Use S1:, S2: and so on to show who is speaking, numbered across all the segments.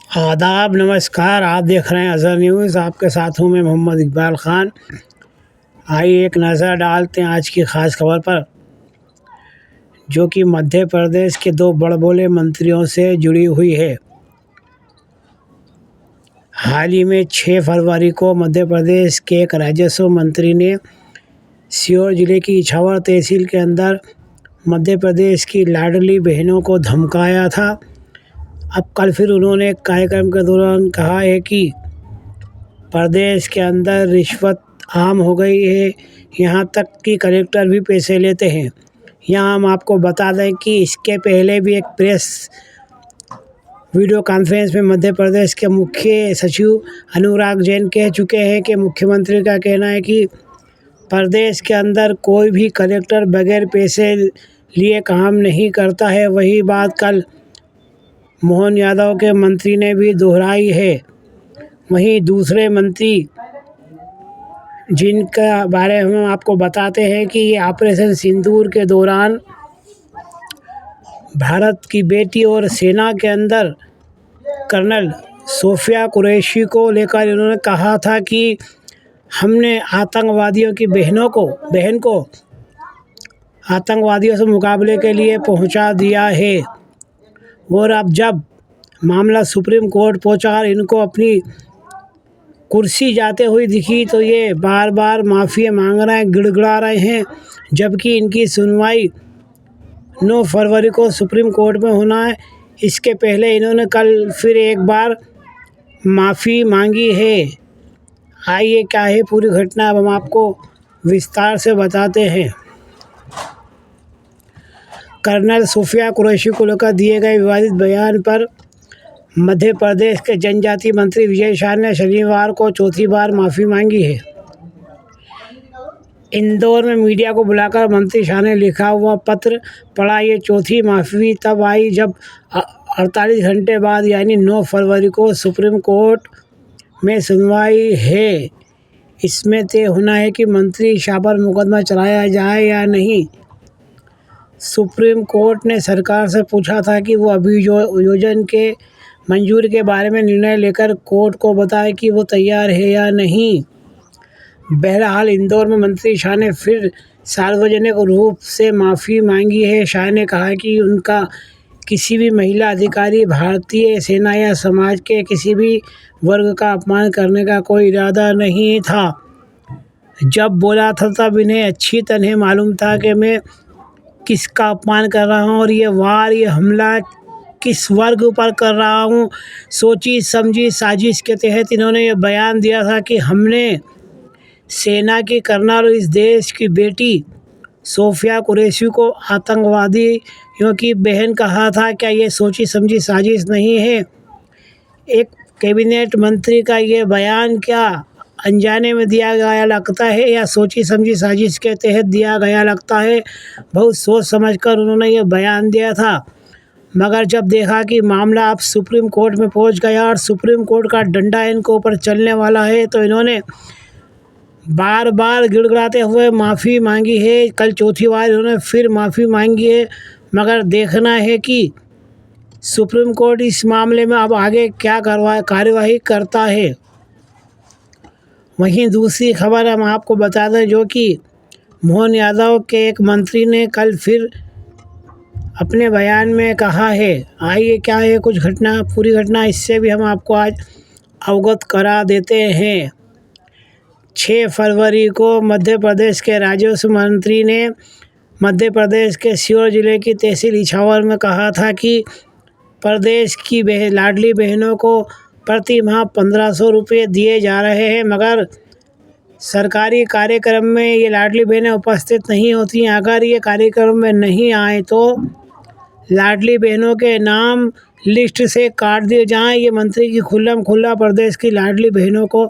S1: आदाब, नमस्कार। आप देख रहे हैं अज़हर न्यूज़। आपके साथ हूँ मैं मोहम्मद इकबाल ख़ान। आइए एक नज़र डालते हैं आज की ख़ास खबर पर, जो कि मध्य प्रदेश के दो बड़बोले मंत्रियों से जुड़ी हुई है। हाल ही में 6 फरवरी को मध्य प्रदेश के एक राजस्व मंत्री ने सीहोर जिले की इछावर तहसील के अंदर मध्य प्रदेश की लाडली बहनों को धमकाया था। अब कल फिर उन्होंने कार्यक्रम के दौरान कहा है कि प्रदेश के अंदर रिश्वत आम हो गई है, यहाँ तक कि कलेक्टर भी पैसे लेते हैं। यहाँ हम आपको बता दें कि इसके पहले भी एक प्रेस वीडियो कॉन्फ्रेंस में मध्य प्रदेश के मुख्य सचिव अनुराग जैन कह चुके हैं कि मुख्यमंत्री का कहना है कि प्रदेश के अंदर कोई भी कलेक्टर बगैर पैसे लिए काम नहीं करता है। वही बात कल मोहन यादव के मंत्री ने भी दोहराई है। वहीं दूसरे मंत्री जिनका बारे में हम आपको बताते हैं कि ये ऑपरेशन सिंदूर के दौरान भारत की बेटी और सेना के अंदर कर्नल सोफिया कुरैशी को लेकर इन्होंने कहा था कि हमने आतंकवादियों की बहन को आतंकवादियों से मुकाबले के लिए पहुंचा दिया है। और अब जब मामला सुप्रीम कोर्ट पहुंचा और इनको अपनी कुर्सी जाते हुई दिखी तो ये बार बार माफ़ी मांग रहे हैं, गिड़गिड़ा रहे हैं, जबकि इनकी सुनवाई 9 फरवरी को सुप्रीम कोर्ट में होना है। इसके पहले इन्होंने कल फिर एक बार माफ़ी मांगी है। आइए क्या है पूरी घटना, अब हम आपको विस्तार से बताते हैं। कर्नल सोफिया कुरैशी को लेकर दिए गए विवादित बयान पर मध्य प्रदेश के जनजातीय मंत्री विजय शाह ने शनिवार को चौथी बार माफ़ी मांगी है। इंदौर में मीडिया को बुलाकर मंत्री शाह ने लिखा हुआ पत्र पढ़ा। ये चौथी माफ़ी तब आई जब 48 घंटे बाद यानी 9 फरवरी को सुप्रीम कोर्ट में सुनवाई है। इसमें तय होना है कि मंत्री शाह पर मुकदमा चलाया जाए या नहीं। सुप्रीम कोर्ट ने सरकार से पूछा था कि वो अभियोजन के मंजूरी के बारे में निर्णय लेकर कोर्ट को बताए कि वो तैयार है या नहीं। बहरहाल इंदौर में मंत्री शाह ने फिर सार्वजनिक रूप से माफ़ी मांगी है। शाह ने कहा कि उनका किसी भी महिला अधिकारी, भारतीय सेना या समाज के किसी भी वर्ग का अपमान करने का कोई इरादा नहीं था। जब बोला था तब इन्हें अच्छी तरह मालूम था कि मैं किसका अपमान कर रहा हूँ और ये हमला किस वर्ग पर कर रहा हूँ। सोची समझी साजिश के तहत इन्होंने ये बयान दिया था कि हमने सेना की कर्नल और इस देश की बेटी सोफिया कुरैशी को आतंकवादियों की बहन कहा था। क्या ये सोची समझी साजिश नहीं है? एक कैबिनेट मंत्री का ये बयान क्या अनजाने में दिया गया लगता है या सोची समझी साजिश के तहत दिया गया लगता है? बहुत सोच समझकर उन्होंने ये बयान दिया था, मगर जब देखा कि मामला अब सुप्रीम कोर्ट में पहुंच गया और सुप्रीम कोर्ट का डंडा इनके ऊपर चलने वाला है तो इन्होंने बार बार गिड़गिड़ाते हुए माफ़ी मांगी है। कल चौथी बार इन्होंने फिर माफ़ी मांगी है, मगर देखना है कि सुप्रीम कोर्ट इस मामले में अब आगे क्या कार्यवाही करता है। वहीं दूसरी खबर हम आपको बता दें, जो कि मोहन यादव के एक मंत्री ने कल फिर अपने बयान में कहा है। आइए क्या है कुछ घटना, पूरी घटना, इससे भी हम आपको आज अवगत करा देते हैं। 6 फरवरी को मध्य प्रदेश के राजस्व मंत्री ने मध्य प्रदेश के सीहोर जिले की तहसील इछावर में कहा था कि प्रदेश की लाडली बहनों को प्रति माह 1500 रुपये दिए जा रहे हैं, मगर सरकारी कार्यक्रम में ये लाडली बहनें उपस्थित नहीं होती। अगर ये कार्यक्रम में नहीं आए तो लाडली बहनों के नाम लिस्ट से काट दिए जाएं। ये मंत्री की खुल्ला प्रदेश की लाडली बहनों को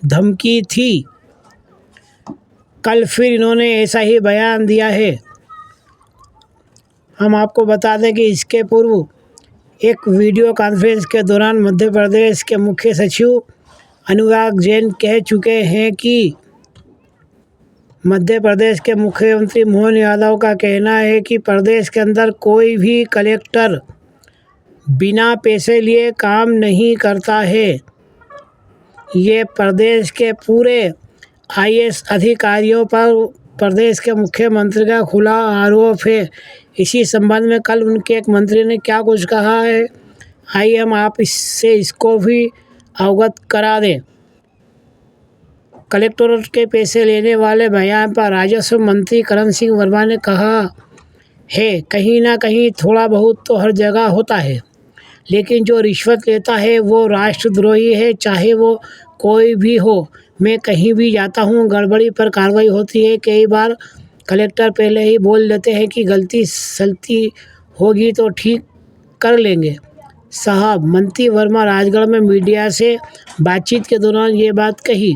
S1: धमकी थी। कल फिर इन्होंने ऐसा ही बयान दिया है। हम आपको बता दें कि इसके पूर्व एक वीडियो कॉन्फ्रेंस के दौरान मध्य प्रदेश के मुख्य सचिव अनुराग जैन कह चुके हैं कि मध्य प्रदेश के मुख्यमंत्री मोहन यादव का कहना है कि प्रदेश के अंदर कोई भी कलेक्टर बिना पैसे लिए काम नहीं करता है। ये प्रदेश के पूरे आईएएस अधिकारियों पर प्रदेश के मुख्यमंत्री का खुला आरोप है। इसी संबंध में कल उनके एक मंत्री ने क्या कुछ कहा है, आइए हम आप इसको भी अवगत करा दें। कलेक्टरेट के पैसे लेने वाले बयान पर राजस्व मंत्री करण सिंह वर्मा ने कहा है, कहीं ना कहीं थोड़ा बहुत तो हर जगह होता है, लेकिन जो रिश्वत लेता है वो राष्ट्रद्रोही है, चाहे वो कोई भी हो। मैं कहीं भी जाता हूँ, गड़बड़ी पर कार्रवाई होती है। कई बार कलेक्टर पहले ही बोल देते हैं कि गलती सलती होगी तो ठीक कर लेंगे साहब। मंत्री वर्मा राजगढ़ में मीडिया से बातचीत के दौरान ये बात कही।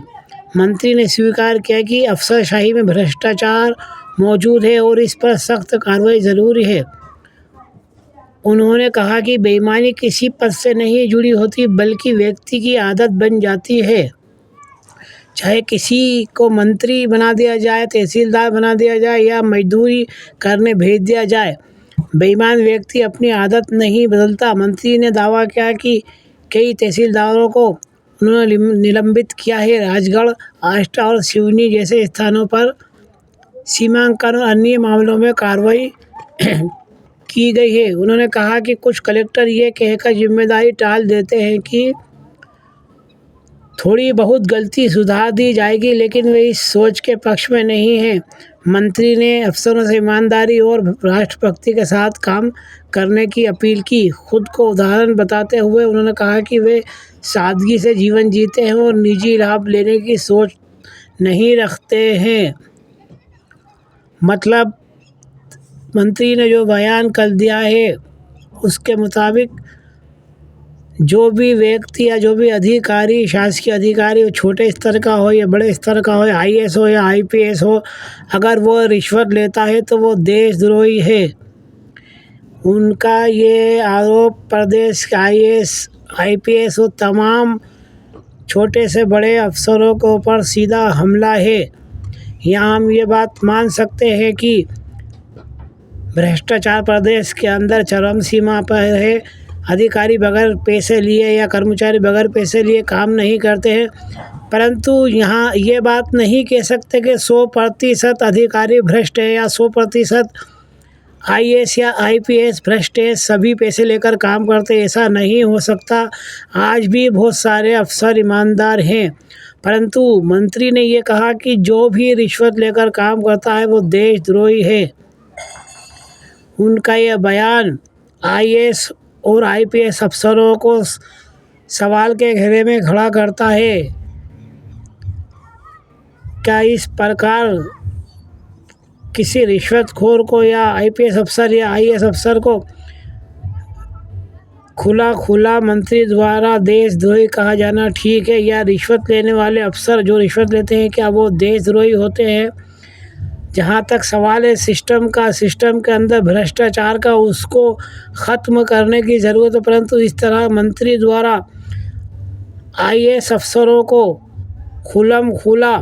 S1: मंत्री ने स्वीकार किया कि अफसरशाही में भ्रष्टाचार मौजूद है और इस पर सख्त कार्रवाई ज़रूरी है। उन्होंने कहा कि बेईमानी किसी पद से नहीं जुड़ी होती, बल्कि व्यक्ति की आदत बन जाती है। चाहे किसी को मंत्री बना दिया जाए, तहसीलदार बना दिया जाए या मजदूरी करने भेज दिया जाए, बेईमान व्यक्ति अपनी आदत नहीं बदलता। मंत्री ने दावा किया कि कई तहसीलदारों को उन्होंने निलंबित किया है। राजगढ़, आष्टा और सिवनी जैसे स्थानों पर सीमांकन और अन्य मामलों में कार्रवाई की गई है। उन्होंने कहा कि कुछ कलेक्टर ये कहकर जिम्मेदारी टाल देते हैं कि थोड़ी बहुत गलती सुधार दी जाएगी, लेकिन वे इस सोच के पक्ष में नहीं हैं। मंत्री ने अफसरों से ईमानदारी और राष्ट्रभक्ति के साथ काम करने की अपील की। खुद को उदाहरण बताते हुए उन्होंने कहा कि वे सादगी से जीवन जीते हैं और निजी लाभ लेने की सोच नहीं रखते हैं। मतलब मंत्री ने जो बयान कर दिया है उसके मुताबिक जो भी व्यक्ति या जो भी अधिकारी, शासकीय अधिकारी, वो छोटे स्तर का हो या बड़े स्तर का हो, आईएएस हो या आईपीएस हो, अगर वो रिश्वत लेता है तो वो देशद्रोही है। उनका ये आरोप प्रदेश के आईएएस, आईपीएस और तमाम छोटे से बड़े अफसरों के ऊपर सीधा हमला है। यहाँ हम ये बात मान सकते हैं कि भ्रष्टाचार प्रदेश के अंदर चरम सीमा पर है। अधिकारी बगैर पैसे लिए या कर्मचारी बगैर पैसे लिए काम नहीं करते हैं, परंतु यहाँ ये बात नहीं कह सकते कि 100% अधिकारी भ्रष्ट है या 100% आईएएस या आईपीएस भ्रष्ट है, सभी पैसे लेकर काम करते, ऐसा नहीं हो सकता। आज भी बहुत सारे अफसर ईमानदार हैं, परंतु मंत्री ने ये कहा कि जो भी रिश्वत लेकर काम करता है वो देशद्रोही है। उनका यह बयान आईएएस और आईपीएस अफसरों को सवाल के घेरे में खड़ा करता है। क्या इस प्रकार किसी रिश्वतखोर को या आईपीएस अफसर या आईएएस अफसर को खुला मंत्री द्वारा देशद्रोही कहा जाना ठीक है, या रिश्वत लेने वाले अफसर जो रिश्वत लेते हैं क्या वो देशद्रोही होते हैं? जहाँ तक सवाल है सिस्टम के अंदर भ्रष्टाचार का, उसको ख़त्म करने की ज़रूरत है, परंतु इस तरह मंत्री द्वारा आईएएस अफसरों को खुला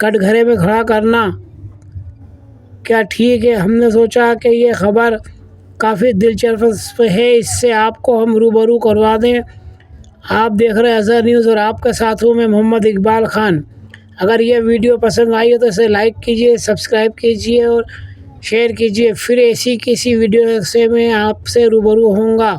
S1: कटघरे में खड़ा करना क्या ठीक है? हमने सोचा कि ये खबर काफ़ी दिलचस्प है, इससे आपको हम रूबरू करवा दें। आप देख रहे हैं अज़हर न्यूज़ और आपके साथ हूँ मैं मोहम्मद इकबाल खान। अगर ये वीडियो पसंद आई हो तो इसे लाइक कीजिए, सब्सक्राइब कीजिए और शेयर कीजिए। फिर ऐसी किसी वीडियो से मैं आपसे रूबरू होऊंगा।